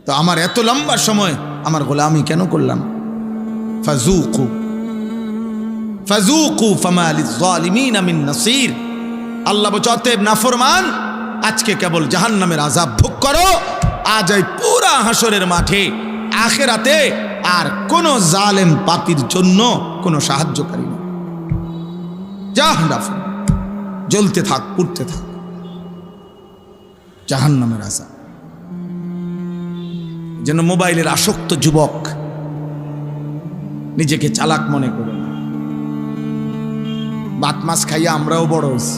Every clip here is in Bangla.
তো আমার এত লম্বা সময় আমার গোলামি কেন করলাম? ফাযুকু ফাযুকু ফামা লিয-যালিমিনা মিন নাসির। আল্লাহ বলছে, অতএব নাফরমান, আজকে কেবল জাহান্নামের আযাব ভোগ করো। আজ এই পুরা হাসরের মাঠে আখিরাতে আর কোন জালেম পাপীর জন্য কোনো সাহায্যকারী নেই। জাহান্নাম জ্বলতে থাক, পুড়তে থাক, জাহান্নামের আযাব। যেন মোবাইলের আসক্ত যুবক নিজেকে চালাক মনে করে। ভাত মাছ খাইয়া আমরাও বড় হয়েছি,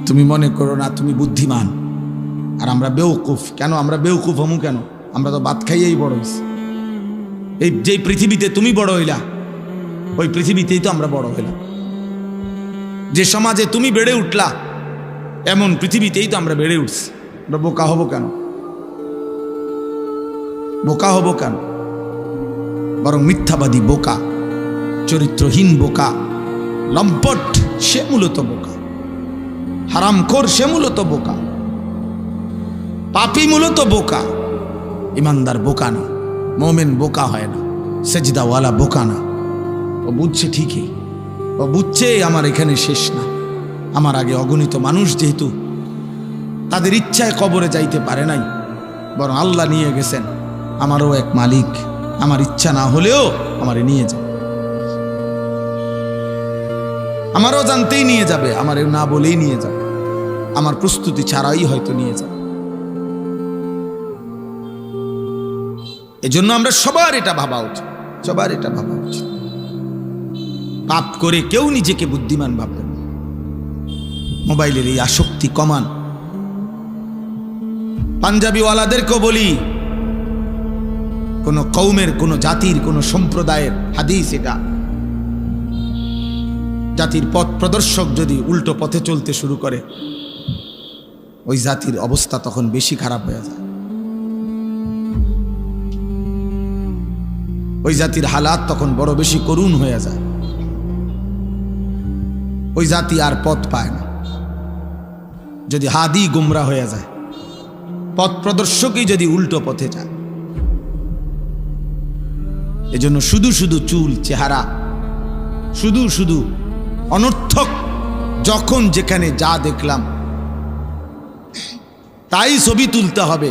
তুমি মনে করো না তুমি বুদ্ধিমান আর আমরা বেউকুফ। কেন আমরা বেউকুফ হমু? কেন? আমরা তো ভাত খাইয়াই বড় হয়েছি। এই যে পৃথিবীতে তুমি বড় হইলা, ওই পৃথিবীতেই তো আমরা বড় হইলাম। যে সমাজে তুমি বেড়ে উঠলা, এমন পৃথিবীতেই তো আমরা বেড়ে উঠছি। আমরা বোকা হব কেন? বোকা হব কেন? বরং মিথ্যাবাদী বোকা, চরিত্রহীন বোকা, লম্পট সে মূলত বোকা, হারামখোর সে মূলত বোকা, পাপী মূলত বোকা। ইমানদার বোকা না, মোমেন বোকা হয় না, সেজদাওয়ালা বোকা না। ও বুঝছে ঠিকই, ও বুঝছে আমার এখানে শেষ না। আমার আগে অগণিত মানুষ যেহেতু তাদের ইচ্ছায় কবরে যাইতে পারে নাই, বরং আল্লাহ নিয়ে গেছেন। আমারও এক মালিক, আমার ইচ্ছা না হলেও আমারে নিয়ে যাবে, আমারও জানতেই নিয়ে যাবে, আমারও না বলেই নিয়ে যাবে, আমার প্রস্তুতি ছাড়াই হয়তো নিয়ে যাবে। এজন্য আমরা সবার এটা ভাবা উচিত, সবার এটা ভাবা উচিত। পাপ করে কেউ নিজেকে বুদ্ধিমান ভাববেন। মোবাইলের এই আসক্তি কমান। পাঞ্জাবিওয়ালাদেরকেও বলি, কোন কওমের, কোন জাতির, কোন সম্প্রদায়ের হাদিস এটা, জাতির পথ প্রদর্শক যদি উল্টো পথে চলতে শুরু করে, ওই জাতির অবস্থা তখন বেশি খারাপ হয়ে যায়। ওই জাতির হালাত তখন বড় বেশি করুণ হয়ে যায়। ওই জাতি আর পথ পায় না। যদি হাদি গুমরা হয়ে যায়, পথ প্রদর্শকই যদি উল্টো পথে যায়। এজন্য শুধু শুধু চুল, চেহারা, শুধু শুধু অনর্থক, যখন যেখানে যা দেখলাম তাই ছবি তুলতে হবে,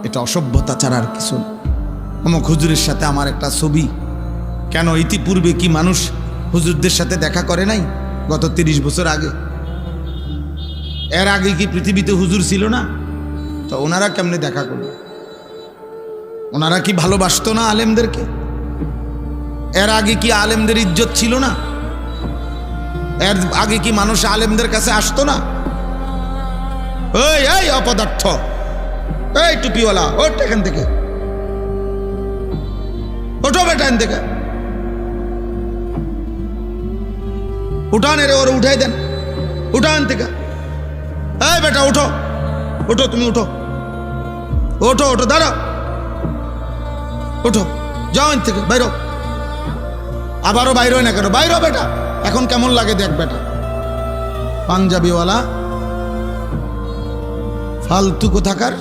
এটা অসভ্যতা ছাড়ার কিছু। অমুক হুজুরের সাথে আমার একটা ছবি। কেন? ইতিপূর্বে কি মানুষ হুজুরদের সাথে দেখা করে নাই? গত 30 বছর আগে, এর আগে কি পৃথিবীতে হুজুর ছিল না? তো ওনারা কেমনে দেখা করবে? ওনারা কি ভালোবাসতো না আলেমদেরকে? এর আগে কি আলেমদের ইজ্জত ছিল না? এর আগে কি মানুষ আলেমদের কাছে আসতো না? এই অপদার্থ, এই টুপিওয়ালা, ওঠ এখান থেকে, ওঠো বেটা এখান থেকে, উঠান, এর ওর উঠাই দেন, উঠান থেকে। এই বেটা উঠো, উঠো, তুমি উঠো, ওঠো, ওঠো, দাঁড়াও, উঠো, যাও এখান থেকে, বাইরো। আবারও বাইর হয় না কেন? বাইর বেটা, এখন কেমন লাগে দেখ বেটা। পাঞ্জাবিওয়ালা ফালতু কোথাকার।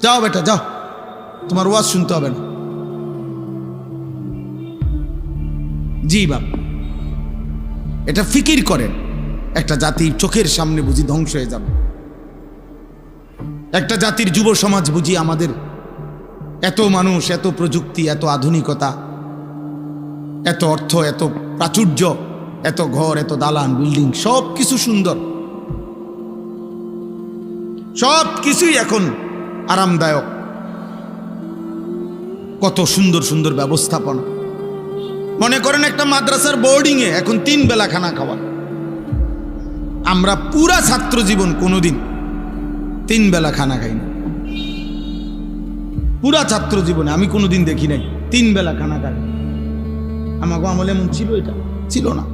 যাও বেটা যাও, তোমার ওয়াজ শুনতে হবে না। জি বাপ, এটা ফিকির করেন। একটা জাতির চোখের সামনে বুঝি ধ্বংস হয়ে যাবে। একটা জাতির যুব সমাজ বুঝি আমাদের এত মানুষ, এত প্রযুক্তি, এত আধুনিকতা, এত অর্থ, এত প্রাচুর্য, এত ঘর, এত দালান, বিল্ডিং, সব কিছু সুন্দর, সব কিছুই এখন আরামদায়ক, কত সুন্দর সুন্দর ব্যবস্থাপনা। মনে করেন একটা মাদ্রাসার বোর্ডিংয়ে এখন 3 বেলা খানা খাওয়া। আমরা পুরা ছাত্র জীবন কোনোদিন 3 বেলা খানা খাই না। পুরা ছাত্র জীবনে আমি কোনোদিন দেখি নাই 3 বেলা খানা খাই। আমাকে আমলে এমন ছিল? এটা ছিল না।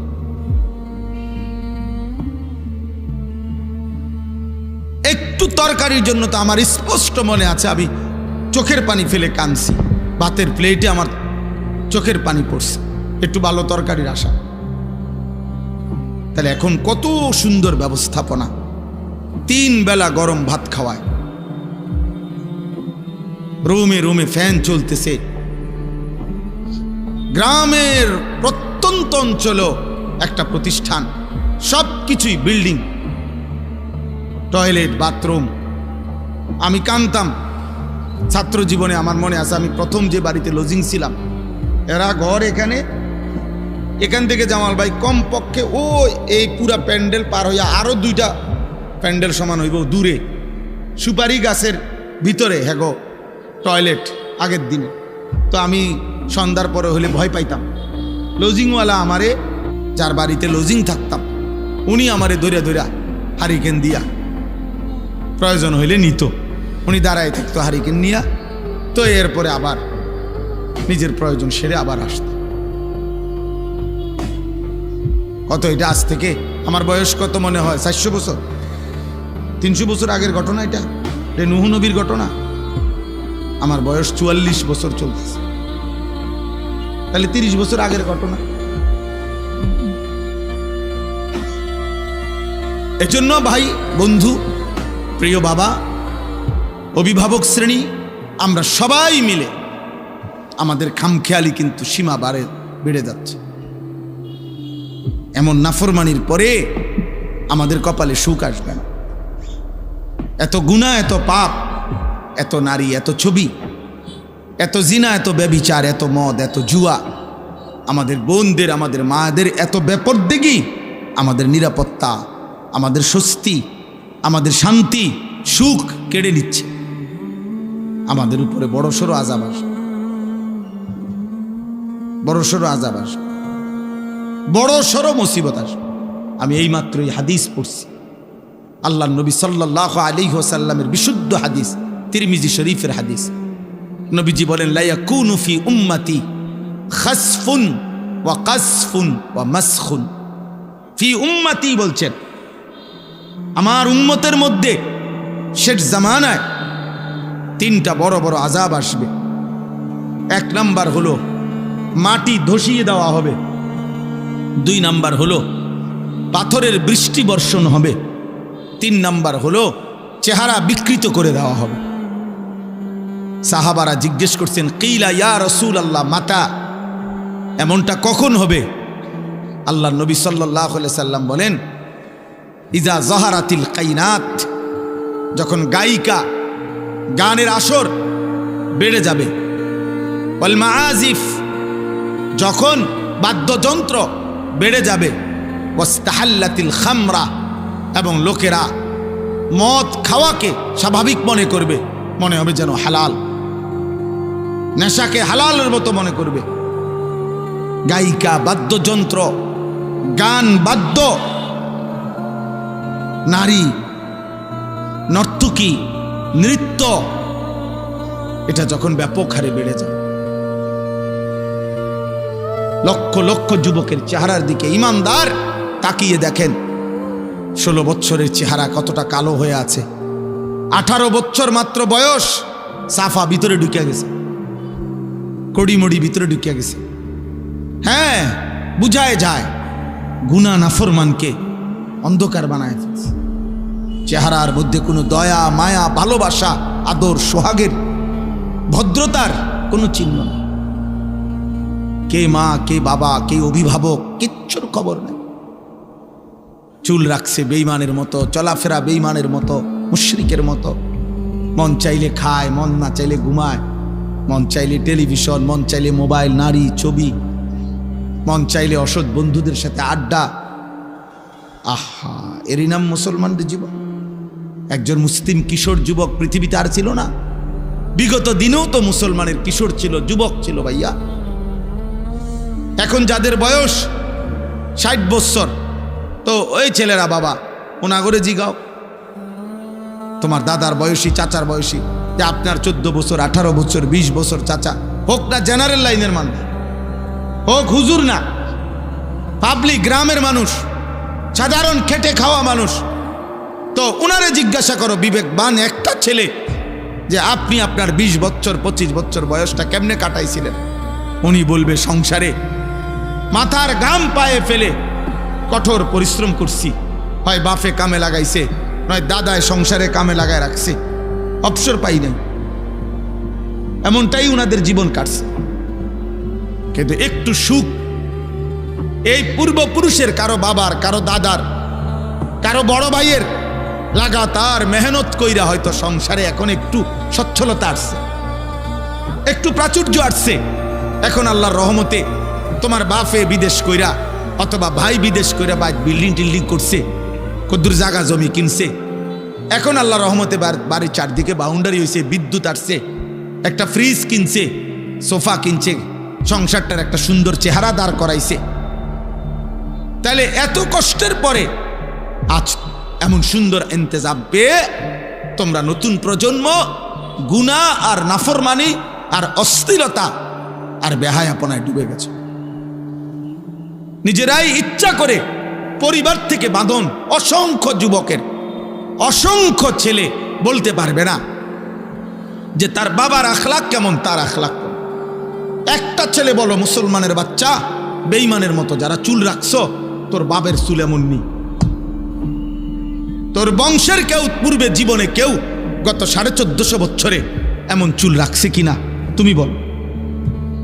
একটু তরকারির জন্য তো আমার স্পষ্ট মনে আছে, আমি চোখের পানি ফেলে কাঁদছি। ভাতের প্লেটে আমার চোখের পানি পড়ছে, একটু ভালো তরকারির আশা। তাহলে এখন কত সুন্দর ব্যবস্থাপনা, 3 বেলা গরম ভাত খাওয়ায়, রুমে রুমে ফ্যান চলতেছে। গ্রামের প্রত্যন্ত অঞ্চল একটা প্রতিষ্ঠান, সব কিছুই বিল্ডিং, টয়লেট, বাথরুম। আমি কাঁদতাম ছাত্র জীবনে। আমার মনে আছে আমি প্রথম যে বাড়িতে লজিং ছিলাম, এরা ঘর এখান থেকে জামাল ভাই কমপক্ষে ও এই পুরা প্যান্ডেল পার হইয়া আরো 2টা প্যান্ডেল সমান হইব দূরে, সুপারি গাছের ভিতরে হ্যাগো টয়লেট আগের দিনে। তো আমি সন্ধ্যার পরে হলে ভয় পাইতাম। লজিংওয়ালা আমারে, যার বাড়িতে লজিং থাকতাম, উনি আমারে ধরিয়া ধরিয়া হারিকেন দিয়া প্রয়োজন হইলে নিত। উনি দাঁড়ায় থাকতো হারিকেন নিয়া, তো এরপরে আবার নিজের প্রয়োজন সেরে আবার আসতো। কত এটা আজ থেকে আমার বয়স কত মনে হয় 400 বছর 300 বছর আগের ঘটনা। এটা নূহ নবীর ঘটনা। আমার বয়স 44 বছর চলতেছে, তাহলে 30 বছর আগের ঘটনা। এজন্য ভাই, বন্ধু, প্রিয় বাবা, অভিভাবক শ্রেণী, আমরা সবাই মিলে আমাদের খামখেয়ালি কিন্তু সীমা বেড়ে যাচ্ছে। এমন নাফরমানির পরে আমাদের কপালে সুখ আসবে না। এত গুনাহ, এত পাপ, এত নারী, এত ছবি, এত জিনা, এত ব্যভিচার, এত মদ, এত জুয়া, আমাদের বোনদের, আমাদের মায়েদের এত বেপরদেগি, আমাদের নিরাপত্তা, আমাদের স্বস্তি, আমাদের শান্তি, সুখ কেড়ে নিচ্ছে। আমাদের উপরে বড়সড় আযাব আসবে, বড়সড় আযাব আসবে, বড়সড় মুসিবত আসবে। আমি এইমাত্রই হাদিস পড়ছি, আল্লাহর নবী সাল্লাল্লাহু আলাইহি ওয়াসাল্লামের বিশুদ্ধ হাদিস, তিরমিজি শরীফের হাদিস। নবীজি বলেন, লা ইয়াকুনু ফি উম্মতি খাসফুন ওয়া কাসফুন ওয়া মাসখুন। ফি উম্মতি বলছেন, আমার উম্মতের মধ্যে শেষ জামানায় 3টা বড় বড় আযাব আসবে। 1 নাম্বার হলো মাটি ধসিয়ে দেওয়া হবে, 2 নাম্বার হলো পাথরের বৃষ্টি বর্ষণ হবে, 3 নাম্বার হলো চেহারা বিকৃত করে দেওয়া হবে। সাহাবারা জিজ্ঞেস করছেন, কিলা ইয়া রাসূলুল্লাহ মাতা, এমনটা কখন হবে? আল্লাহর নবী সাল্লাল্লাহু আলাইহি সাল্লাম বলেন, ইজা যাহারাতিল কাইনাত, যখন গায়িকা, গানের আসর বেড়ে যাবে, ওয়াল মাআজিফ, যখন বাদ্যযন্ত্র বেড়ে যাবে, ওয়াস্তাহাল্লাতিল খামরা, এবং লোকেরা মদ খাওয়াকে স্বাভাবিক মনে করবে, মনে হবে যেন হালাল, নেশাকে হালালের মতো মনে করবে। গায়িকা, বাদ্যযন্ত্র, গান, বাদ্য, নারী, নর্তকী, নৃত্য, এটা যখন ব্যাপক হারে বেড়ে যায়, লক্ষ লক্ষ যুবকের চেহারার দিকে ইমানদার তাকিয়ে দেখেন, 16 বছরের চেহারা কতটা কালো হয়ে আছে। 18 বছর মাত্র বয়স, সাফা ভিতরে ঢুকিয়া গেছে, কড়িমড়ি ভিতরে ঢুকিয়া গেছে। হ্যাঁ, বুঝায় যায় গুনাহ নাফরমানকে অন্ধকার বানায় ফেলছে। চেহারার মধ্যে কোনো দয়া, মায়া, ভালোবাসা, আদর, সোহাগের, ভদ্রতার কোনো চিহ্ন নেই। কে মা, কে বাবা, কে অভিভাবক, কিচ্ছুর খবর নেই। চুল রাখছে বেঈমানের মতো, চলাফেরা বেঈমানের মতো, মুশরিকের মতো। মন চাইলে খায়, মন না চাইলে ঘুমায়, মন চাইলে টেলিভিশন, মন চাইলে মোবাইল, নারী, ছবি, মন চাইলে অসৎ বন্ধুদের সাথে আড্ডা। আহা, এরই নাম মুসলমানদের জীবন। একজন মুসলিম কিশোর যুবক পৃথিবীতে আর ছিল না। বিগত দিনেও তো মুসলমানের কিশোর ছিল, যুবক ছিল ভাইয়া। এখন যাদের বয়স 60 বছর, তো ওই ছেলেরা বাবা ওনাগরে জিগাও, তোমার দাদার বয়সী, চাচার বয়সী, যে আপনার 14 বছর, 18 বছর, 20 বছর চাচা, হোক না জেনারেল লাইনের মানুষ, হোক হুজুর না, পাবলিক গ্রামের মানুষ, সাধারণ খেটে খাওয়া মানুষ, তো ওনারে জিজ্ঞাসা করো, বিবেকবান একটা ছেলে, যে আপনি আপনার 20 বছর 25 বছর বয়সটা কেমনে কাটাইছিলেন? উনি বলবে, সংসারে মাথার ঘাম পায়ে ফেলে কঠোর পরিশ্রম করছি। হয় বাফে কামে লাগাইছে, নয় দাদায় সংসারে কামে লাগায় রাখছে, অবসর পাই নাই, এমনটাই উনাদের জীবন কাটছে। কিন্তু একটু সুখ এই পূর্বপুরুষের, কারো বাবার, কারো দাদার, কারো বড় ভাইয়ের লাগাতার মেহনত কইরা হয়তো সংসারে এখন একটু সচ্ছলতা আসছে, একটু প্রাচুর্য আসছে। এখন আল্লাহর রহমতে তোমার বাপে বিদেশ কইরা অথবা ভাই বিদেশ কইরা বা বিল্ডিং টিল্ডিং করছে, কদ্দুর জায়গা জমি কিনছে। এখন আল্লাহর রহমতে বাড়ির চারদিকে বাউন্ডারি হয়েছে, বিদ্যুৎ আসছে, একটা ফ্রিজ কিনছে, সোফা কিনছে, সংসারটার একটা সুন্দর চেহারা দাঁড় করাইছে। তাহলে এত কষ্টের পরে আজ এমন সুন্দর ইন্তেজাম পেয়ে তোমরা নতুন প্রজন্ম গুনাহ আর নাফরমানি আর অস্থিরতা আর বেহায়াপনায় ডুবে গেছে। নিজেরাই ইচ্ছা করে পরিবার থেকে বাঁধন। অসংখ্য যুবকের, অসংখ্য ছেলে বলতে পারবে না যে তার বাবার আখলাক কেমন, তার আখলাক কেমন। একটা ছেলে বলো মুসলমানের বাচ্চা, বেঈমানের মতো যারা চুল রাখছো, তোর বাবের চুল এমন নেই। তোর বংশের কেউ পূর্বে জীবনে কেউ গত 1450 বছরে এমন চুল রাখছে কিনা তুমি বল।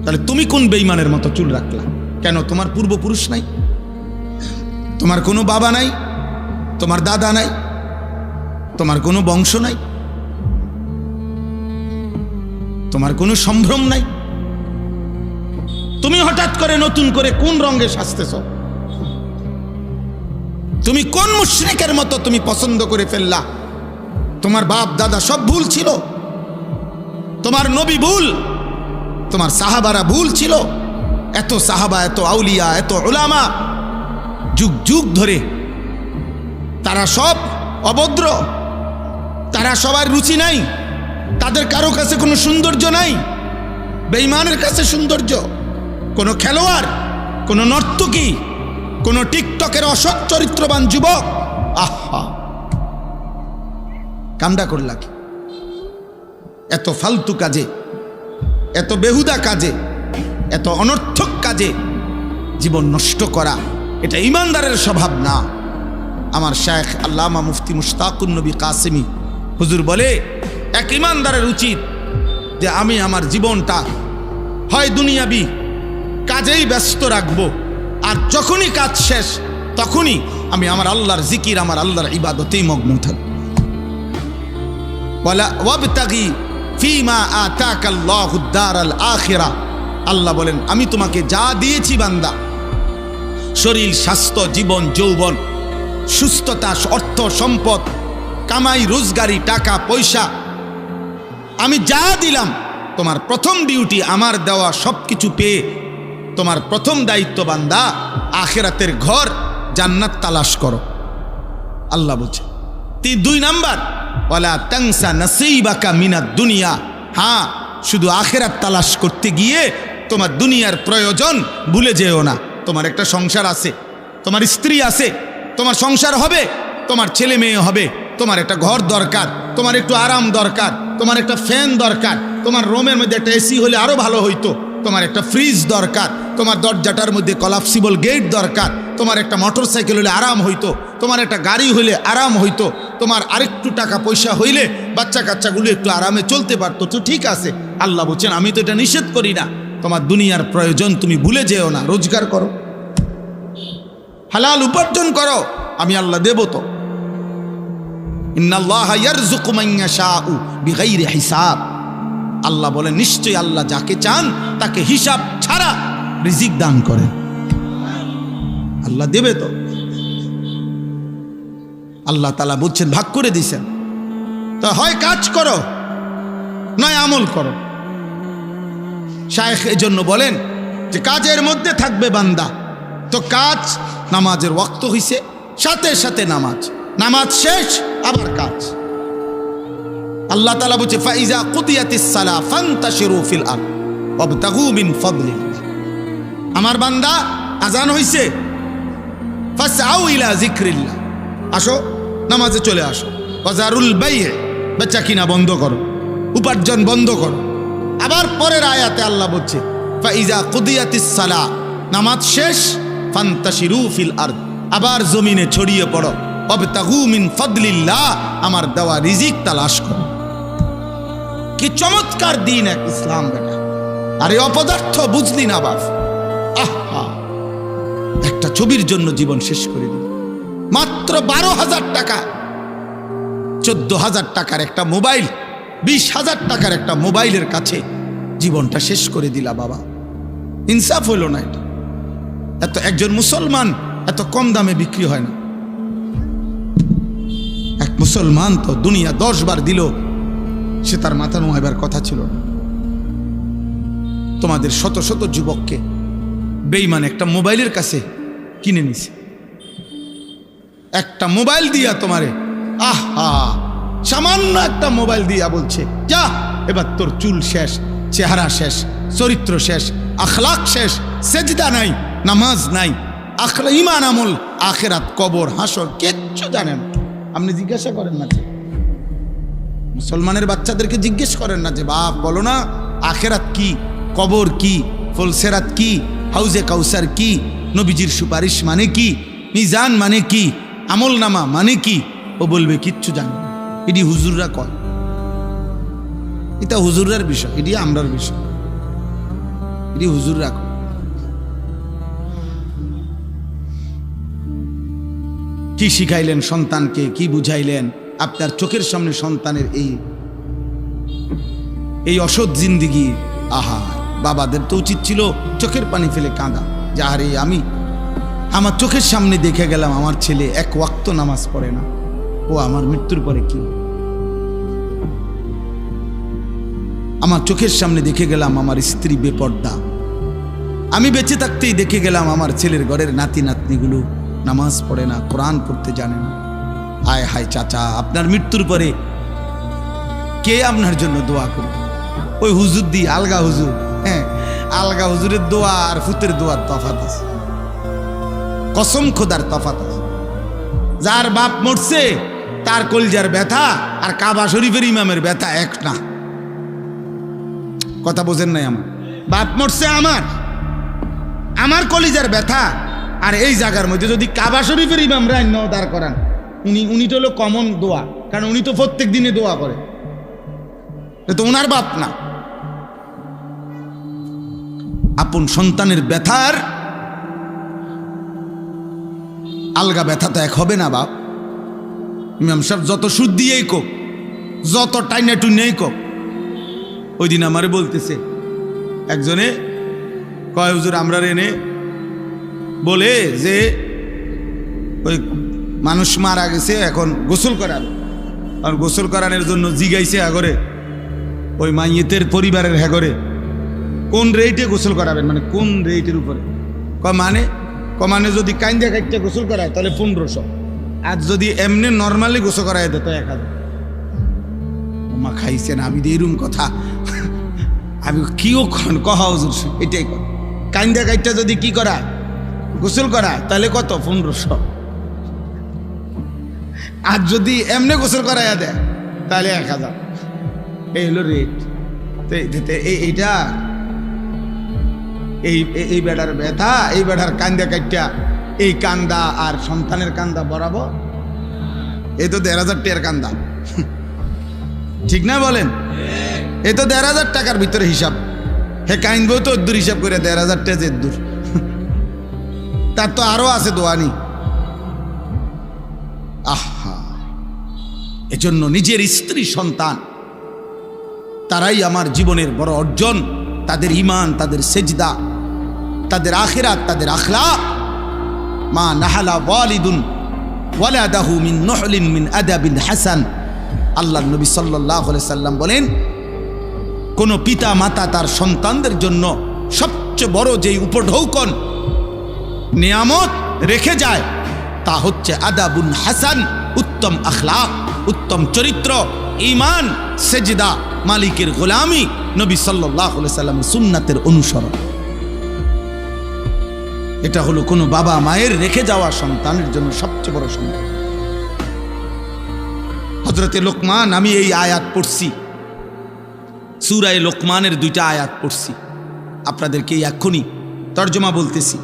তাহলে তুমি কোন বেঈমানের মতো চুল রাখলা? কেন? তোমার পূর্বপুরুষ নাই, তোমার কোনো বাবা নাই, তোমার দাদা নাই, তোমার কোনো বংশ নাই, তোমার কোনো সম্ভ্রম নাই। তুমি হঠাৎ করে নতুন করে কোন রঙে সাজতেছ? তুমি কোন মুশরিকের মতো তুমি পছন্দ করে ফেললা? তোমার বাপ দাদা সব ভুল ছিল, তোমার নবী ভুল, তোমার সাহাবারা ভুল ছিল। এত সাহাবা, এত আউলিয়া, এত উলামা, যুগ যুগ ধরে তারা সব অভদ্র, তারা সবার রুচি নাই, তাদের কারো কাছে কোনো সৌন্দর্য নাই। বেঈমানের কাছে সৌন্দর্য, কোনো খেলোয়াড়, কোনো নর্তকী, কোনো টিকটকের অসৎ চরিত্রবান যুবক, আহা কামডা করলা কি? এত ফালতু কাজে, এত বেহুদা কাজে, এত অনর্থক কাজে জীবন নষ্ট করা, এটা ইমানদারের স্বভাব না। আমার শায়েখ আল্লামা মুফতি মুশতাকুন নবী কাসেমি হুজুর বলে, এক ইমানদারের উচিত যে আমি আমার জীবনটা হয় দুনিয়াবি কাজেই ব্যস্ত রাখবো, আর যখনই কাজ শেষ তখনই আমি আমার আল্লাহর জিকির, আমার আল্লাহর ইবাদতেই মগ্ন থাকবো। ওয়ালা ওয়াবতাগি ফিমা আতাকাল্লাহুদ দারাল আখিরা, আল্লাহ বলেন আমি তোমাকে যা দিয়েছি বান্দা, শরীর, স্বাস্থ্য, জীবন, যৌবন, সুস্থতা, অর্থ, সম্পদ, কামাই, রোজগারি, টাকা পয়সা, আমি যা দিলাম, তোমার প্রথম ডিউটি আমার দেওয়া সবকিছু পেয়ে তোমার প্রথম দায়িত্ব বান্দা আখিরাতের ঘর জান্নাত তালাশ করো। আল্লাহ বলছে। 2 নাম্বার, ওয়ালা তানসা নাসিবাকা মিনাদ দুনিয়া, হ্যাঁ শুধু আখিরাত তালাশ করতে গিয়ে তোমার দুনিয়ার প্রয়োজন ভুলে যেও না। তোমার একটা সংসার আছে, তোমার স্ত্রী আছে, তোমার সংসার হবে, তোমার ছেলে মেয়ে হবে, তোমার একটা ঘর দরকার, তোমার একটু আরাম দরকার, তোমার একটা ফ্যান দরকার, তোমার রুমের মধ্যে একটা এসি হলে আরো ভালো হইতো, তোমার একটা ফ্রিজ দরকার, তোমার দরজাটার মধ্যে কলাপসিবল গেট দরকার, তোমার একটা মোটর সাইকেল হলে আরাম হইতো, তোমার একটা গাড়ি হইলে আরাম হইতো, তোমার আরেকটু টাকা পয়সা হইলে বাচ্চা কাচ্চাগুলো একটু আরামে চলতে পারতো। তো ঠিক আছে, আল্লাহ বলছেন আমি তো এটা নিষেধ করি না, তোমার দুনিয়ার প্রয়োজন তুমি ভুলে যেও না, রোজগার করো, হালাল উপার্জন করো, আমি আল্লাহ দেব। তো ইন্নাল্লাহা ইয়ারযুকু মান ইয়াশাউ বিগাইরি হিসাব, আল্লাহ বলেন নিশ্চয়ই আল্লাহ যাকে চান তাকে হিসাব ছাড়া রিজিক দান করেন। আল্লাহ দেবে তো, আল্লাহ তাআলা বলছেন ভাগ করে দিয়েছেন, তো হয় কাজ করো নয় আমল করো। শায়েখ এজন্য বলেন যে কাজের মধ্যে থাকবে বান্দা, তো কাজ, নামাজের ওয়াক্ত হইছে, সাথে সাথে নামাজ, নামাজ শেষ আবার কাজ। আল্লাহ তাআলা বলছে ফাইজা কুদিয়াতিস সালাহ ফান্তাশিরু ফিল আরদ ওয়াবতাগু মিন ফাদলিল্লাহ, আমার বান্দা আজান হইছে, ফাসআউ ইলা যিকরিল্লাহ, আসো নামাজে চলে আসো, ওয়াজারুল বাই'আ, বেচা কিনা বন্ধ করো, উপার্জন বন্ধ করো। আবার পরের আয়াতে আল্লাহ বলছে ফাইজা কুদিয়াতিস সালাহ, নামাজ শেষ, ফান্তাশিরু ফিল আরদ, আবার জমিনে ছড়িয়ে পড়ো, ওয়াবতাগু মিন ফাদলিল্লাহ, আমার দেওয়া রিজিক তালাশ করো। কি চমৎকার দিন এক ইসলাম বেটা। আরে অপদার্থ বুঝলি না বাপ। আহা, একটা ছবির জন্য জীবন শেষ করে দিল। মাত্র 12,000 টাকা, 14,000 টাকার একটা মোবাইল, 20,000 টাকার একটা মোবাইলের কাছে জীবনটা শেষ করে দিলা বাবা। ইনসাফ হইল না এটা। এত একজন মুসলমান এত কম দামে বিক্রি হয় না। এক মুসলমান তো দুনিয়া 10 বার দিল, সে তার মাথা নোয়াইবার কথা ছিল না। তোমাদের শত শত যুবককে বেঈমান একটা মোবাইলের কাছে কিনে নিছে, একটা মোবাইল দিয়া তোমারে, আহা, সামান্য একটা মোবাইল দিয়া বলছে যা এবার তোর চুল শেষ, চেহারা শেষ, চরিত্র শেষ, আখলাক শেষ, সেজদা নাই, নামাজ নাই, আখলা ঈমান আমল, আখিরাত, কবর, হাসর কিচ্ছু জানেন। আপনি জিজ্ঞাসা করেন না, যে মুসলমানের বাচ্চাদেরকে জিজ্ঞেস করেন না যে বাপ বলো না আখিরাত কি, কবর কি, ফুলসেরাত কি, হাউজে কাউসার কি, নবীজির সুপারিশ মানে কি, মিজান মানে কি, আমল নামা মানে কি। ও বলবে কিচ্ছু জানে না, এটি হুজুররা কয়, এটা হুজুররার বিষয়, এটি আমরার বিষয়, এটি হুজুররা কয়। কি শিখাইলেন সন্তানকে, কি বুঝাইলেন? আপনার চোখের সামনে সন্তানের এই অসৎ জিন্দিগি। আহা, বাবাদের তো উচিত ছিল চোখের পানি ফেলে কাঁদা, যে আরে আমি আমার চোখের সামনে দেখে গেলাম আমার ছেলে এক ওয়াক্ত নামাজ পড়ে না, ও আমার মৃত্যুর পরে কি? আমার চোখের সামনে দেখে গেলাম আমার স্ত্রী বেপর্দা, আমি বেঁচে থাকতেই দেখে গেলাম আমার ছেলের ঘরের নাতি নাতনিগুলো নামাজ পড়ে না, কোরআন পড়তে জানে না। আয় হায় চাচা, আপনার মৃত্যুর পরে কে আপনার জন্য দোয়া করবে? ওই হুজুর দি, আলগা হুজুর। হ্যাঁ, আলগা হুজুরের দোয়া আর ফুতের দোয়ার তফাৎ আছে, কসম খোদার তফাৎ আছে। যার বাপ মরছে তার কলজার ব্যথা আর কাবা শরীফের ইমামের ব্যথা এক না। কথা বোঝেন নাই? আমার বাপ মরছে, আমার কলিজার ব্যথা, আর এই জায়গার মধ্যে যদি কাবা শরীফের ইমামরা দাঁড় করান, উনি তো হলো কমন দোয়া, কারণ উনি তো প্রত্যেক দিনে দোয়া করে, তো ওনার বাপ না। আপন সন্তানের ব্যথার আলগা ব্যথা তো এক হবে না বাপ। ইমাম সাহেব যত সুদ দিয়েই কোক, যত টাইনা টুইনেই কোক। ওই দিন আমারে বলতেছে একজনে, কয় হুজুর আমরা এনে বলে যে ওই মানুষ মারা গেছে, এখন গোসল করাবে, আর গোসল করানোর জন্য জিগাইছে আগরে ওই মাইয়েতের পরিবারের হ্যাগরে কোন রেটে গোসল করাবেন, মানে কোন রেটের উপরে। মানে যদি কাইন্দা কাইতে গোসল করায় তাহলে 1500, আর যদি এমনি নর্মালি গোসল করায় দেয় তো 1000। মা খাইছেন আমি এরম কথা, আমি কিও কহা হুজুর এটাই কর, কাইন্দা কাইটা যদি কি করায় গোসল করায় তাহলে কত? 1500। আর যদি এমনি গোসল করাইয়া দেয় তাহলে 1000। এই হলো রেট। এইটা এই বেড়ার ব্যথা, এই বেড়ার কান্দা কাইটা, এই কান্দা আর সন্তানের কান্দা বরাবর, এই তো 1500 টাকার কান্দা, ঠিক না বলেন? এই তো 1500 টাকার ভিতরে হিসাব। হে কাইনবো তো দূর হিসাব করে 1500 টাকা যে দূর, তার তো আরো আছে দোয়ানি। আহা, এজন্য নিজের স্ত্রী সন্তান তারাই আমার জীবনের বড় অর্জন। তাদের ঈমান, তাদের সেজদা, তাদের আখিরাত, তাদের আখলাক। মা নাহালা ওয়ালিদুন ওয়ালাদাহু মিন নুহলিন মিন আদাবিন হাসান। আল্লাহর নবী সাল্লাল্লাহু আলাইহি সাল্লাম বলেন, কোন পিতা মাতা তার সন্তানদের জন্য সবচেয়ে বড় যেই উপঢৌকন নিয়ামত রেখে যায় তা হচ্ছে আদাবুন হাসান, উত্তম আখলাক, উত্তম চরিত্র, ঈমান, সেজদা, মালিকের গোলামি, নবী সাল্লাল্লাহু আলাইহি সাল্লামের সুন্নাতের অনুসরণ। এটা হলো কোনো বাবা মায়ের রেখে যাওয়া সন্তানের জন্য সবচেয়ে বড় সম্পদ। হযরতে লোকমান, আমি এই আয়াত পড়ছি, সূরা লোকমানের 2টা আয়াত পড়ছি, আপনাদেরকে এক্ষুনি তর্জমা বলতেছি।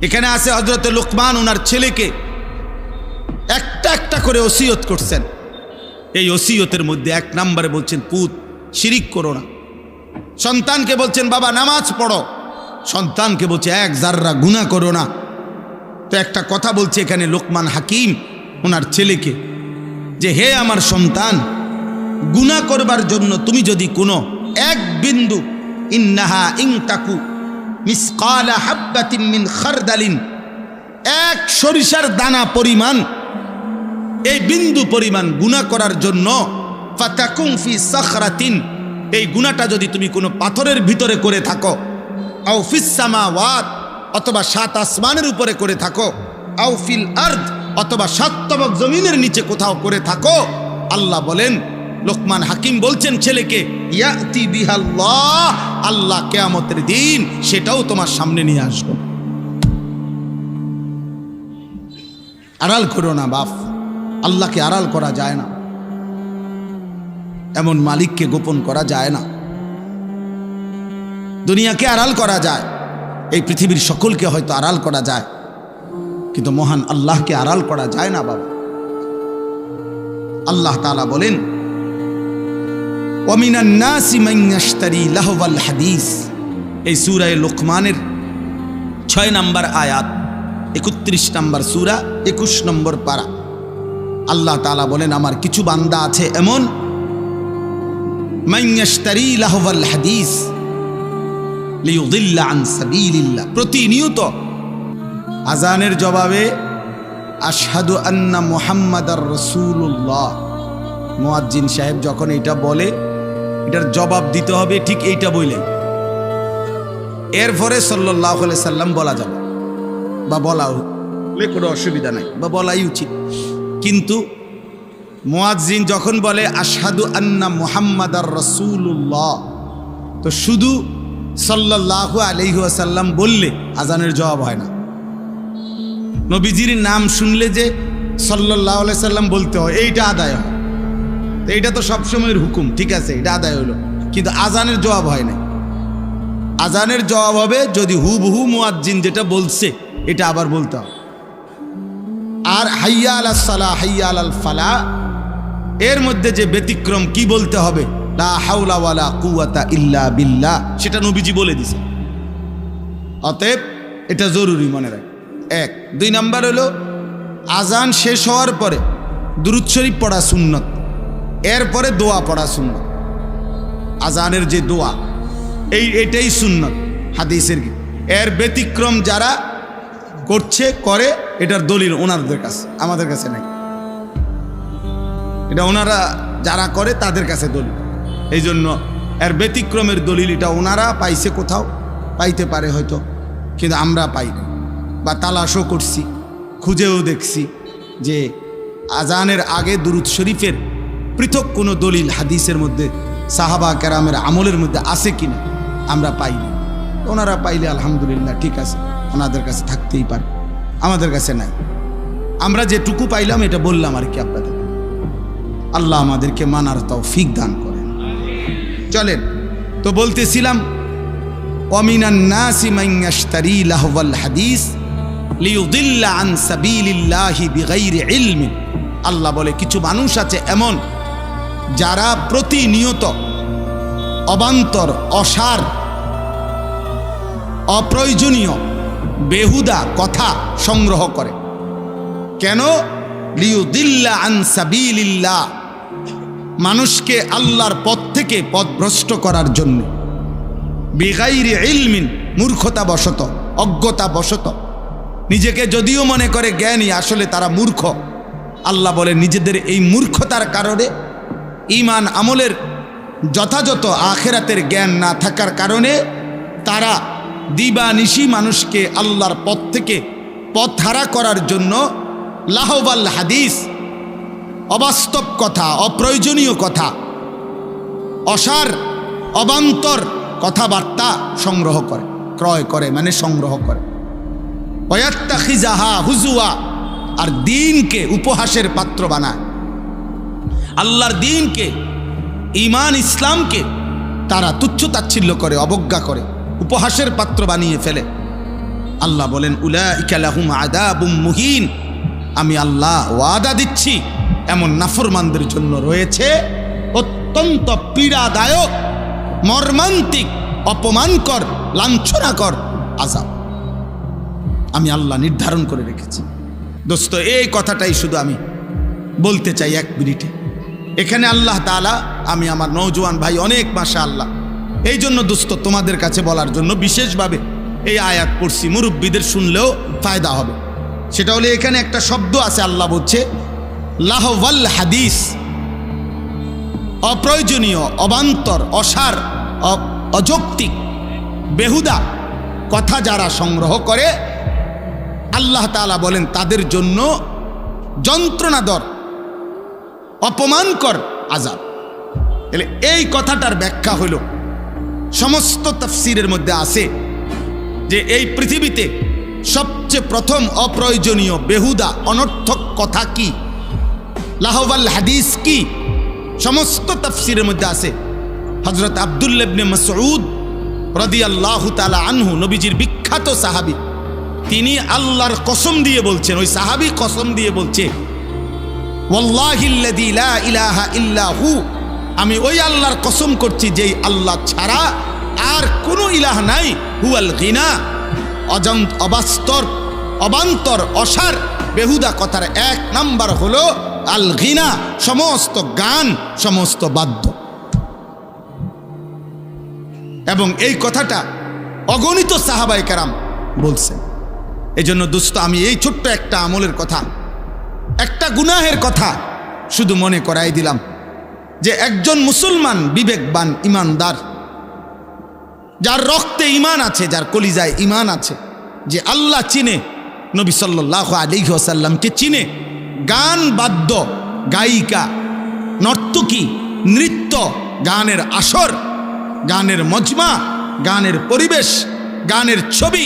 এখানে আছে হযরতে লোকমান ওনার ছেলেকে একটা একটা করে ওসিয়ত করছেন। এই ওসিয়তের মধ্যে 1 নম্বরে বলছেন পুত শিরিক করো না। সন্তানকে বলছেন বাবা নামাজ পড়ো, সন্তানকে বলছে 1 জাররা গুনাহ করো না। তো একটা কথা বলছে এখানে লোকমান হাকিম ওনার ছেলেকে, যে হে আমার সন্তান, গুনাহ করবার জন্য তুমি যদি কোনো 1 বিন্দু, ইন্নাহা ইনতাকু মিসকালা হাব্বাতিন মিন খারদালিন, 1 সরিষার দানা পরিমাণ, এই বিন্দু পরিমাণ গুনাহ করার জন্য, ফাতাকুম ফি সাখরাতিন, এই গুনাহটা যদি তুমি কোনো পাথরের ভিতরে করে থাকো, আও ফিস সামাওয়াত, অথবা 7 আসমানের উপরে করে থাকো, আও ফিল আরদ, অথবা 7 তবক জমিনের নিচে কোথাও করে থাকো, আল্লাহ বলেন, লোকমান হাকিম বলছেন ছেলেকে, ইয়াতি বিহাল্লাহ, আল্লাহ কিয়ামতের দিন সেটাও তোমার সামনে নিয়ে আসবে। আড়াল করো না বাপ, আল্লাহকে আড়াল করা যায় না, এমন মালিককে গোপন করা যায় না। দুনিয়াকে আড়াল করা যায়, এই পৃথিবীর সকলকে হয়তো আড়াল করা যায়, কিন্তু মহান আল্লাহকে আড়াল করা যায় না বাবা। আল্লাহ তাআলা বলেন, ওয়ামিনান নাসি মান ইয়াশতারি লাহওয়াল হাদিস, এই সূরা লোকমানের 6 নম্বর আয়াত, 31 নম্বর সূরা, 21 নম্বর পারা। আল্লাহ তাআলা বলেন, আমার কিছু বান্দা আছে এমন, মান ইয়াশতারি লাহওয়াল হাদিস লিয়ুদিল্লা আন সাবিলিল্লাহ, প্রতিনিয়ত আজানের জবাবে আশহাদু আন্না মুহাম্মাদার রাসূলুল্লাহ, মুয়াজ্জিন সাহেব যখন এটা বলে, এটার জবাব দিতে হবে ঠিক এইটা বললেন, এরপরে সাল্লাল্লাহু আলাইহি সাল্লাম বলা যাবে, বা বলাও কোনো অসুবিধা নাই, বা বলাই উচিত। কিন্তু মুয়াজ্জিন যখন বলে আশহাদু আন্না মুহাম্মাদার রাসূলুল্লাহ, তো শুধু সাল্লাল্লাহু আলাইহি ওয়াসাল্লাম বললে আজানের জবাব হয় না। নবীজির নাম শুনলে যে সাল্লাল্লাহু আলাইহি সাল্লাম বলতে হয়, এইটা আদায় হয়। তো এইটা তো সবসময়ের হুকুম, ঠিক আছে, এটা আদায় হলো, কিন্তু আজানের জবাব হয় না। আজানের জবাব হবে যদি হুবহু মুয়াজ্জিন যেটা বলছে এটা আবার বলতে হবে। আর হাইয়া আলাস সালাহ হাইয়া আলাল ফালাহ, এর মধ্যে যে ব্যতিক্রম কি বলতে হবে, লা হাওলা ওয়ালা কুওয়াতা ইল্লা বিল্লাহ, সেটা নবীজি বলে দিছে। অতএব এটা জরুরি মনে রাখ। 1 2 নাম্বার হলো আজান শেষ হওয়ার পরে দুরূদ শরীফ পড়া সুন্নত, এরপরে দোয়া পড়া সুন্নত। আজানের যে দোয়া এটাই সুন্নত হাদিসের, এর ব্যতিক্রম যারা করছে করে, এটার দলিল ওনাদের কাছে, আমাদের কাছে নাই। এটা ওনারা যারা করে তাদের কাছে দলিল, এই জন্য এর ব্যতিক্রমের দলিল এটা ওনারা পাইছে, কোথাও পাইতে পারে হয়তো, কিন্তু আমরা পাই না, বা তালাশও করছি, খুঁজেও দেখছি যে আজানের আগে দুরূদ শরীফের পৃথক কোনো দলিল হাদিসের মধ্যে সাহাবা কেরামের আমলের মধ্যে আছে কিনা আমরা পাইনি। ওনারা পাইলে আলহামদুলিল্লাহ, ঠিক আছে, ওনাদের কাছে থাকতেই পারে, আমাদের কাছে নাই। আমরা যেটুকু পাইলাম এটা বললাম আর কি আপনাদের। আল্লাহ আমাদেরকে মানার তৌফিক দান করেন। চলেন, তো বলতেছিলাম, ওয়ামিনান নাসি মান ইয়াশতারি লাহওয়াল হাদিস লিয়ুদিল্লা আন সাবিলিল্লাহি বিগাইরি ইলমিন, আল্লাহ বলে কিছু মানুষ আছে এমন যারা প্রতিনিয়ত অবান্তর, অসার, অপ্রয়োজনীয়, বেহুদা কথা সংগ্রহ করে। কেন? লিয়ুদিল্লা আন সাবিলিল্লাহ, মানুষকে আল্লাহর পথ থেকে পথভ্রষ্ট করার জন্য। বিগাইরি ইলমিন, মূর্খতা বশত, অজ্ঞতা বশত, নিজেকে যদিও মনে করে জ্ঞানী, আসলে তারা মূর্খ। আল্লাহ বলে নিজেদের এই মূর্খতার কারণে, ঈমান আমলের যথাযথ আখিরাতের জ্ঞান না থাকার কারণে তারা দিবানিশি মানুষকে আল্লাহর পথ থেকে পথহারা করার জন্য লাহওয়াল হাদিস, অবাস্তব কথা, অপ্রয়োজনীয় কথা, অসার, অবান্তর কথাবার্তা সংগ্রহ করে, ক্রয় করে, মানে সংগ্রহ করে। ওয়াত্তাখিজাহা হুজুয়া, আর দ্বীনকে উপহাসের পাত্র বানায়। আল্লাহর দ্বীনকে, ঈমান ইসলামকে তারা তুচ্ছ তাচ্ছিল্য করে, অবজ্ঞা করে, উপহাসের পাত্র বানিয়ে ফেলে। আল্লাহ বলেন, উলাইকা লাহুম আযাবুম মুহিন, আমি আল্লাহ ওয়াদা দিচ্ছি এমন নাফরমানদের জন্য রয়েছে অত্যন্ত পীড়াদায়ক, মর্মান্তিক, অপমানকর, লাঞ্ছনাকর আযাব। আমি আল্লাহ নির্ধারণ করে রেখেছি। দোস্ত, এই কথাটাই শুধু আমি বলতে চাই এক মিনিটে। এখানে আল্লাহ তাআলা, আমি আমার নওজোয়ান ভাই অনেক, মাশাআল্লাহ, এই জন্য দোস্ত তোমাদের কাছে বলার জন্য বিশেষভাবে এই আয়াত পড়ছি, মুরব্বীদের শুনলেও ফায়দা হবে। সেটা হলো এখানে একটা শব্দ আছে, আল্লাহ বলছে লাহওয়াল হাদিস, অপ্রয়োজনীয়, অবান্তর, অসার, অযৌক্তিক, বেহুদা কথা যারা সংগ্রহ করে, আল্লাহ তাআলা বলেন তাদের জন্য যন্ত্রণাদর, অপমানকর আযাব। তাহলে এই কথাটার ব্যাখ্যা হলো, সমস্ত তাফসীরের মধ্যে আছে যে এই পৃথিবীতে সবচেয়ে প্রথম অপ্রয়োজনীয়, বেহুদা, অনর্থক কথা কি, লাহওয়াল হাদিস কি, সমস্ত তাফসীরের মধ্যে আছে। হযরত আব্দুল্লাহ ইবনে মাসউদ রাদিয়াল্লাহু তাআলা আনহু, নবীজির বিখ্যাত সাহাবী, তিনি আল্লাহর কসম দিয়ে বলছেন, ওই সাহাবী কসম দিয়ে বলছে, ওয়াল্লাহিল্লাযী লা ইলাহা ইল্লা হু, আমি ওই আল্লাহর কসম করছি যেই আল্লাহ ছাড়া আর কোনো ইলাহ নাই, হুয়াল গিনা, অবাস্তর, অবান্তর, অসার, বেহুদা কথার এক নাম্বার হলো আল গিনা, সমস্ত গান, সমস্ত বাদ্য। এবং এই কথাটা অগণিত সাহাবায়ে কেরাম বলছেন। এজন্য দোস্ত, আমি এই ছোট্ট একটা আমলের কথা, একটা গুনাহের কথা শুধু মনে করাই দিলাম যে একজন মুসলমান, বিবেকবান, ইমানদার, যার রক্তে ঈমান আছে, যার কলিজায় ঈমান আছে, যে আল্লাহ চিনে, নবী সাল্লাল্লাহু আলাইহি ওয়াসাল্লামকে চিনে, গান, বাদ্য, গায়িকা, নর্তকী, নৃত্য, গানের আসর, গানের মজমা, গানের পরিবেশ, গানের ছবি,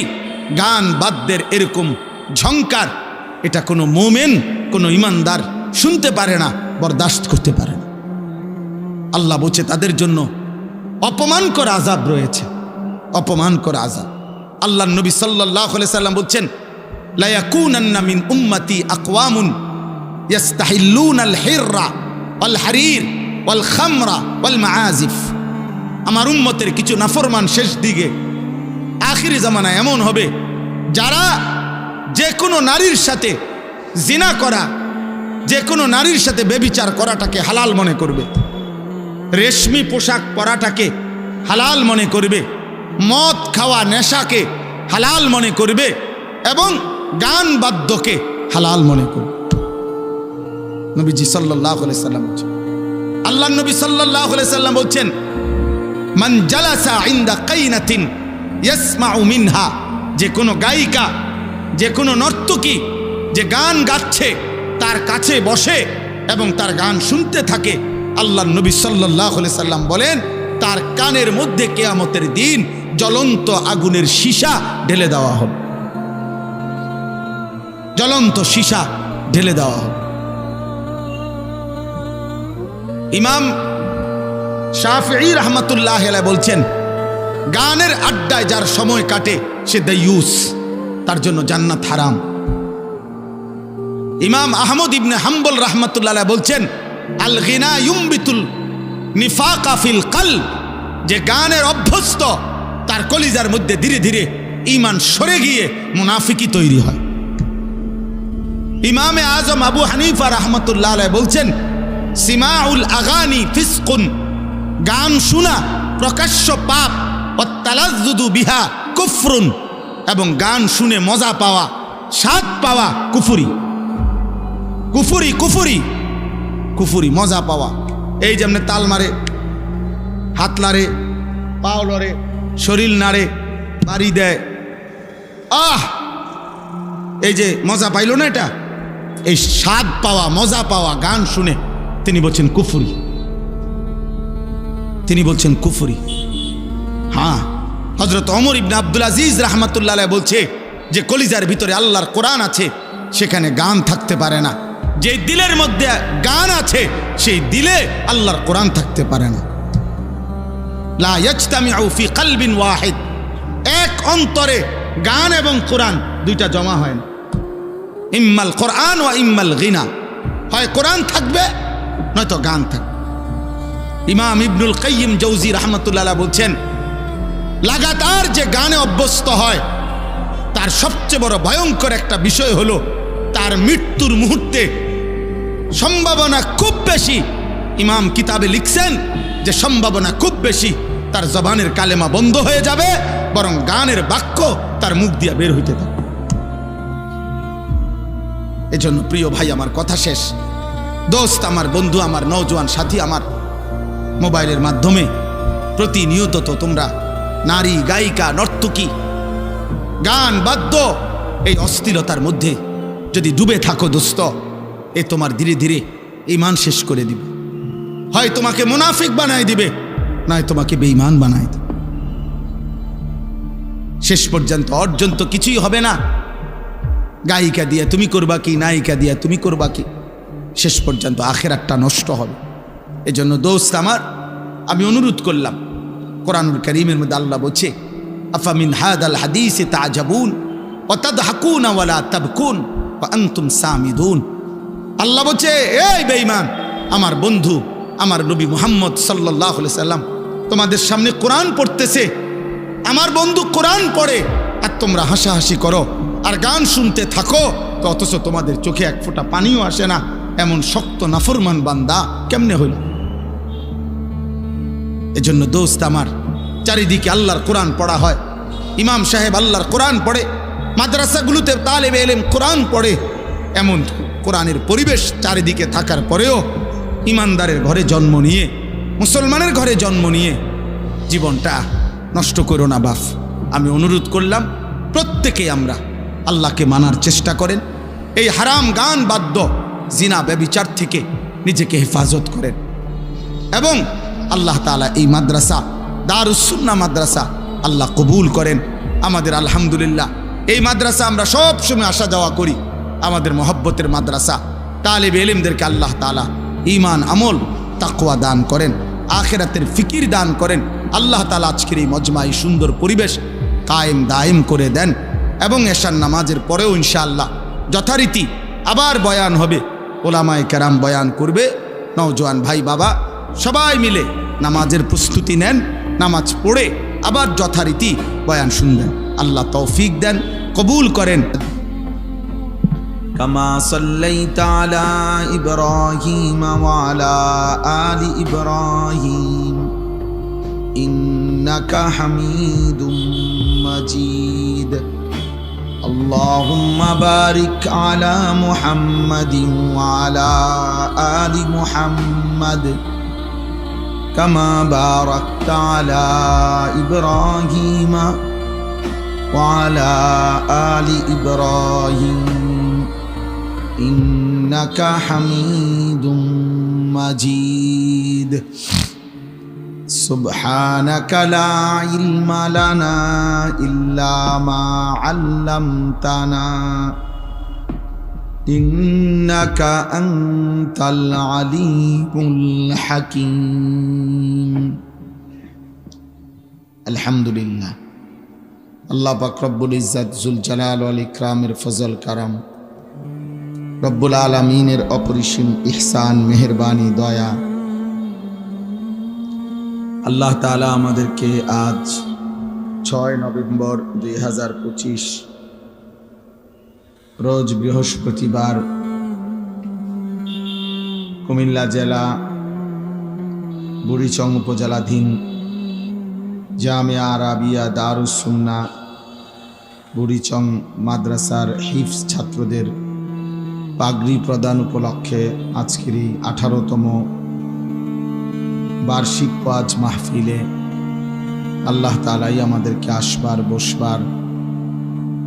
গান বাদ্যের এরকম ঝংকার, এটা কোনো মুমিন, কোনো ইমানদার শুনতে পারে না, বরদাস্ত করতে পারে না। আল্লাহ বলছে তাদের জন্য অপমানকর আযাব রয়েছে, অপমানকর আযাব। আল্লাহর নবী সাল্লাল্লাহু আলাইহি সাল্লাম বলছেন, লা ইয়াকুনান্না মিন উম্মতি আকওয়ামুন ইস্তাহিল্লুনাল হিররা ওয়াল হারির ওয়াল খামরা ওয়াল মাআজিফ। আমার উম্মতের কিছু নাফরমান শেষ দিকে আখিরি জামানায় এমন হবে, যারা যে কোনো নারীর সাথে জিনা করা, যে কোনো নারীর সাথে ব্যভিচার করাটাকে হালাল মনে করবে, রেশমি পোশাক পরাটাকে হালাল মনে করবে, মদ খাওয়া, নেশাকে হালাল মনে করবে, এবং গান বাদ্যকে হালাল মনে করবে। নবীজি সাল্লাল্লাহু আলাইহি সাল্লাম বলছেন, আল্লাহর নবী সাল্লাল্লাহু আলাইহি সাল্লাম বলছেন, মান জালাসা ইনদা কাইনাতিন ইয়াসমাউ মিনহা, যে কোনো গায়িকা, যে কোনো নর্তকী যে গান গাচ্ছে, তার কাছে বসে এবং তার গান শুনতে থাকে, আল্লাহর নবী সাল্লাল্লাহু আলাইহি সাল্লাম বলেন, তার কানের মধ্যে কিয়ামতের দিন জ্বলন্ত আগুনের সীসা ঢেলে দেওয়া হবে, জ্বলন্ত সীসা ঢেলে দেওয়া হবে। ইমাম শাফিঈ রাহমাতুল্লাহ আলাইহি বলছেন, গানের আড্ডায় যার সময় কাটে সে দায়ুস, তার জন্য জান্নাত হারাম। ইমাম আহমদ ইবনে হাম্বল রাহমাতুল্লাহ আলাইহি বলছেন, আল গিনা ইউমবিতুল নিফাকা ফিল কলব, যে গানের অভ্যস্ত, তার কলিজার মধ্যে ধীরে ধীরে ঈমান সরে গিয়ে মুনাফিকি তৈরি হয়। ইমামে আজম আবু হানিফা রাহমাতুল্লাহ আলাইহি বলছেন, সিমাউল আগানি ফিসকুন, গান শোনা প্রকাশ্য পাপ, ওয়াত্তালাজ্জুদু বিহা কুফরুন, এবং গান শুনে মজা পাওয়া, স্বাদ পাওয়া কুফরি, কুফরি, কুফরি, কুফরি, মজা পাওয়া। এই যেমন তাল মারে, হাত লাড়ে, পাও লড়ে, শরীর নাড়ে, বাড়ি দেয়, এই যে মজা পাইল না, এটা এই স্বাদ পাওয়া, মজা পাওয়া গান শুনে, তিনি বলছেন কুফরি, তিনি বলছেন কুফরি। হ্যাঁ, হযরত ওমর ইবনে আব্দুল আজিজ রাহমাতুল্লাহ আলাইহি বলছে যে কলিজার ভিতরে আল্লাহর কোরআন আছে, সেখানে গান থাকতে পারে না। যে দিলের মধ্যে গান আছে, সেই দিলে আল্লাহর কোরআন থাকতে পারে না। লা ইয়াজতামিউ ফি কলবিন ওয়াহিদ, এক অন্তরে গান এবং কোরআন দুইটা জমা হয় না। ইম্মাল কোরআন ওয়া ইম্মাল গিনা, হয় কোরআন থাকবে নয়তো গান থাকবে। ইমাম ইবনুল কাইয়িম জৌজি রাহমাতুল্লাহ আলাইহি বলছেন, লাগাতার যে গানে অভ্যস্ত হয় তার সবচেয়ে বড় ভয়ঙ্কর একটা বিষয় হলো তার মৃত্যুর মুহূর্তে সম্ভাবনা খুব বেশি, ইমাম কিতাবে লিখছেন যে সম্ভাবনা খুব বেশি তার জবানের কালেমা বন্ধ হয়ে যাবে, বরং গানের বাক্য তার মুখ দিয়ে বের হইতে থাকবে। এজন্য প্রিয় ভাই আমার কথা শেষ, দোস্ত আমার, বন্ধু আমার, নওজোয়ান সাথী আমার, মোবাইলের মাধ্যমে প্রতিনিয়ত তো তোমরা নারী, গায়িকা, নর্তকী, গান, বাদ্য, এই অস্থিরতার মধ্যে যদি ডুবে থাকো দোস্ত, এ তোমার ধীরে ধীরে ঈমান শেষ করে দিবে। হয় তোমাকে মুনাফিক বানায় দিবে, নয় তোমাকে বেঈমান বানায় দিবে। শেষ পর্যন্ত অর্জন তো কিছুই হবে না। গায়িকা দিয়ে তুমি করবা কি, নায়িকা দিয়ে তুমি করবা কি, শেষ পর্যন্ত আখিরাতটা নষ্ট হবে। এজন্য দোস্ত আমার, আমি অনুরোধ করলাম, কোরআনুল কারীমের মধ্যে আল্লাহ বলছে, আফামিন হাদাল হাদিসে তাজাবুন ওয়া তাদহাকুনা ওয়া লা তাবকুন ওয়া আনতুম সামিদুন। আল্লাহ বলছে, এই বেঈমান, আমার বন্ধু আমার নবী মুহাম্মদ সাল্লাল্লাহু আলাইহি সাল্লাম তোমাদের সামনে কোরআন পড়তেছে, আমার বন্ধু কোরআন পড়ে আর তোমরা হাসাহাসি করো আর গান শুনতে থাকো, তো অথচ তোমাদের চোখে এক ফোঁটা পানিও আসে না। এমন শক্ত নাফরমান বান্দা কেমনে হইল? এজন্য দোস্ত আমার, চারিদিকে আল্লাহর কোরআন পড়া হয়, ইমাম সাহেব আল্লাহর কোরআন পড়ে, মাদ্রাসাগুলোতে তালেবে ইলম কোরআন পড়ে, এমন কোরআনের পরিবেশ চারিদিকে থাকার পরেও ইমানদারের ঘরে জন্ম নিয়ে, মুসলমানের ঘরে জন্ম নিয়ে জীবনটা নষ্ট করো না বাপ। আমি অনুরোধ করলাম প্রত্যেকেই আমরা আল্লাহকে মানার চেষ্টা করেন, এই হারাম গান, বাদ্য, জিনা, ব্যভিচার থেকে নিজেকে হেফাজত করেন, এবং আল্লাহ তাআলা এই মাদ্রাসা দারুস সুন্নাহ মাদ্রাসা আল্লাহ কবুল করেন আমাদের। আলহামদুলিল্লাহ, এই মাদ্রাসা আমরা সব সময় আসা যাওয়া করি, আমাদের মহব্বতের মাদ্রাসা। তালেবে ইলমদেরকে আল্লাহ তাআলা ঈমান, আমল, তাকওয়া দান করেন, আখিরাতের ফিকির দান করেন। আল্লাহ তাআলা আজকের এই মজমাই সুন্দর পরিবেশ কায়েম দায়েম করে দেন, এবং এশার নামাজের পরেও ইনশাআল্লাহ যথারীতি আবার বয়ান হবে, ওলামায়ে কেরাম বয়ান করবে, নওজোয়ান ভাই বাবা সবাই মিলে নামাজের প্রস্তুতি নেন, নামাজ পড়ে আবার যথারীতি বয়ান শুনবেন। আল্লাহ তৌফিক দেন, কবুল করেন। কামা সাল্লাইতা আলা ইব্রাহিম ওয়া আলা আলি ইব্রাহিম ইন্নাকা হামিদুম মাজিদ। আল্লাহুম্মা বারিক আলা মুহাম্মাদিন ওয়া আলা আলি মুহাম্মাদ কামা বারাকতা আলা ইব্রাহিম ওয়া আলা আলি ইব্রাহিম ইন্নাকা হামিদুম মাজিদ। সুবহানাকা লা ইলমা লানা ইল্লা মা আল্লামতানা ইন্নাকা আনতাল আলিমুল হাকীম। আলহামদুলিল্লাহ, আল্লাহ পাক রব্বুল ইজ্জত জুল জালাল ওয়াল ইকরামের ফজল কারাম, রব্বুল আলামিনের অপরিসীম ইহসান, মেহেরবানি, দয়া, আল্লাহ তাআলা আমাদেরকে আজ 6 নভেম্বর 2025 রোজ বৃহস্পতিবার কুমিল্লা জেলা বুড়িচং উপজেলাধীন জামিয়া আরাবিয়া দারুস সুন্নাহ বুড়িচং মাদ্রাসার হিফজ ছাত্রদের পাগড়ি প্রদান উপলক্ষে আজকের এই 18তম বার্ষিক ওয়াজ মাহফিলে আল্লাহ তাআলাই আমাদেরকে আসবার, বসবার,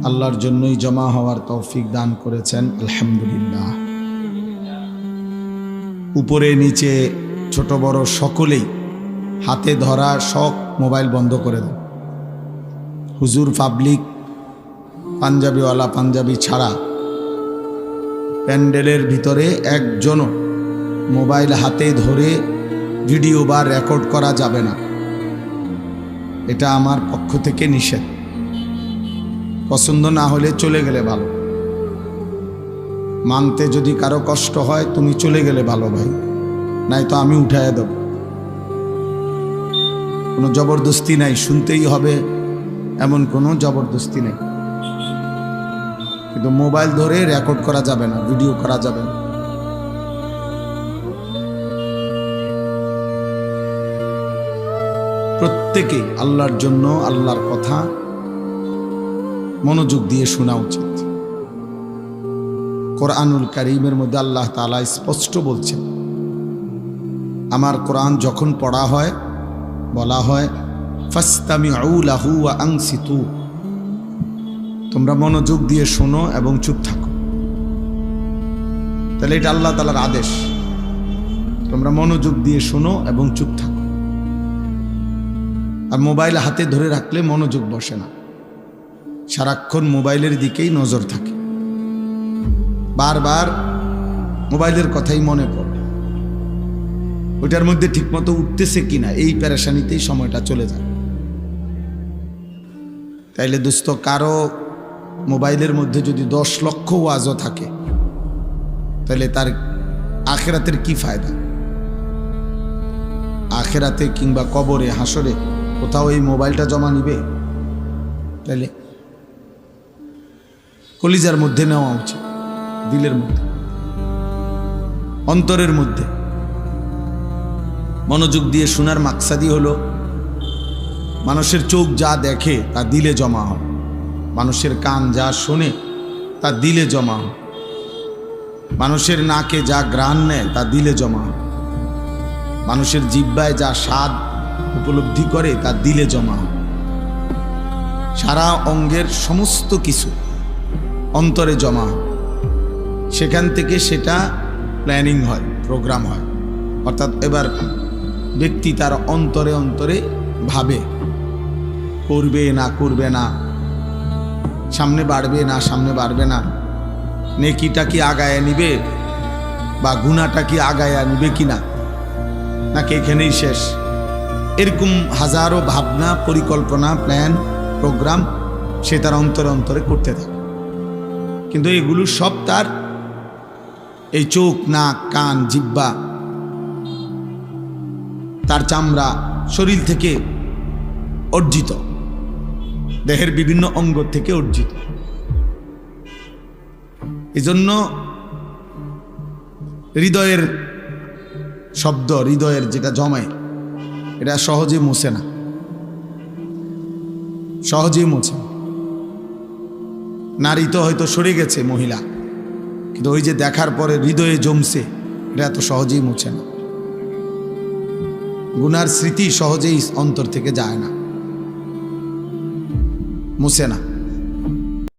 আল্লাহর জন্যই জমা হওয়ার তৌফিক দান করেছেন। আলহামদুলিল্লাহ। উপরে নিচে ছোট বড় সকলেই হাতে ধরা শখ মোবাইল বন্ধ করে দেন। হুজুর পাবলিক পাঞ্জাবিওয়ালা পাঞ্জাবি ছাড়া প্যান্ডেলের ভিতরে একজনও মোবাইল হাতে ধরে ভিডিও বা রেকর্ড করা যাবে না, এটা আমার পক্ষ থেকে নিষেধ। পছন্দ না হলে চলে গেলে ভালো। মানতে যদি কারো কষ্ট হয় তুমি চলে গেলে ভালো ভাই, নাই তো আমি উঠাইয়া দেব। কোনো জবরদস্তি নাই, শুনতেই হবে এমন কোনো জবরদস্তি নেই। কিন্তু মোবাইল ধরে রেকর্ড করা যাবে না, ভিডিও করা যাবে না। প্রত্যেকে আল্লাহর জন্য আল্লাহর কথা মনোযোগ দিয়ে শোনা উচিত। কোরআনুল কারীমের মধ্যে আল্লাহ তাআলা স্পষ্ট বলছেন, আমার কোরআন যখন পড়া হয় বলা হয় ফাসতামিউ লাহু ওয়া আনসিতু, তোমরা মনোযোগ দিয়ে শোনো এবং চুপ থাকো। তাহলে এটা আল্লাহ তাআলার আদেশ, তোমরা মনোযোগ দিয়ে শোনো এবং চুপ থাকো। আর মোবাইল হাতে ধরে রাখলে মনোযোগ বসে না, সারাক্ষণ মোবাইলের দিকেই নজর থাকে, বারবার মোবাইলের কথাই মনে পড়ে, ওইটার মধ্যে ঠিকমতো উঠতেছে কিনা এই পেরেশানিতেই সময়টা চলে যায়। তাইলে দোস্ত, কারো মোবাইলের মধ্যে যদি 10 লক্ষ ওয়াজও থাকে তাহলে তার আখেরাতের কি ফায়দা? আখেরাতে কিংবা কবরে হাসরে কোথাও এই মোবাইলটা জমা নিবে? তাইলে কলিজার মধ্যে নেওয়া উচিত, দিলের মধ্যে, অন্তরের মধ্যে। মনোযোগ দিয়ে শোনার মাকসাদই হলো মানুষের চোখ যা দেখে তা দিলে জমা হয়, মানুষের কান যা শোনে তা দিলে জমা হয়, মানুষের নাকে যা ঘ্রাণ নেয় তা দিলে জমা হয়, মানুষের জিহ্বায় যা স্বাদ উপলব্ধি করে তা দিলে জমা হয়। সারা অঙ্গের সমস্ত কিছু অন্তরে জমা হয়, সেখান থেকে সেটা প্ল্যানিং হয়, প্রোগ্রাম হয়। অর্থাৎ এবার ব্যক্তি তার অন্তরে অন্তরে ভাবে, করবে না করবে না, সামনে বাড়বে না সামনে বাড়বে না, নেকিটা কি আগায়া নিবে বা গুনাহটা কি আগায়া নিবে কিনা, নাকি এখানেই শেষ। এরকম হাজারো ভাবনা, পরিকল্পনা, প্ল্যান, প্রোগ্রাম সে তার অন্তরে অন্তরে করতে থাকে। কিন্তু এগুলো সব তার এই চোখ, নাক, কান, জিহ্বা, তার চামড়া, শরীর থেকে অর্জিত, দেহের বিভিন্ন অঙ্গ থেকে অর্জিত। এজন্য হৃদয়ের শব্দ, হৃদয়ের যেটা জমায়, এটা সহজে মুছে না, সহজেই মুছে। নারী তো হয়তো সরে গেছে, মহিলা, কিন্তু ওই যে দেখার পরে হৃদয়ে জমছে, এটা এত সহজেই মুছে না। গুনার স্মৃতি সহজেই অন্তর থেকে যায় না, মুছে না।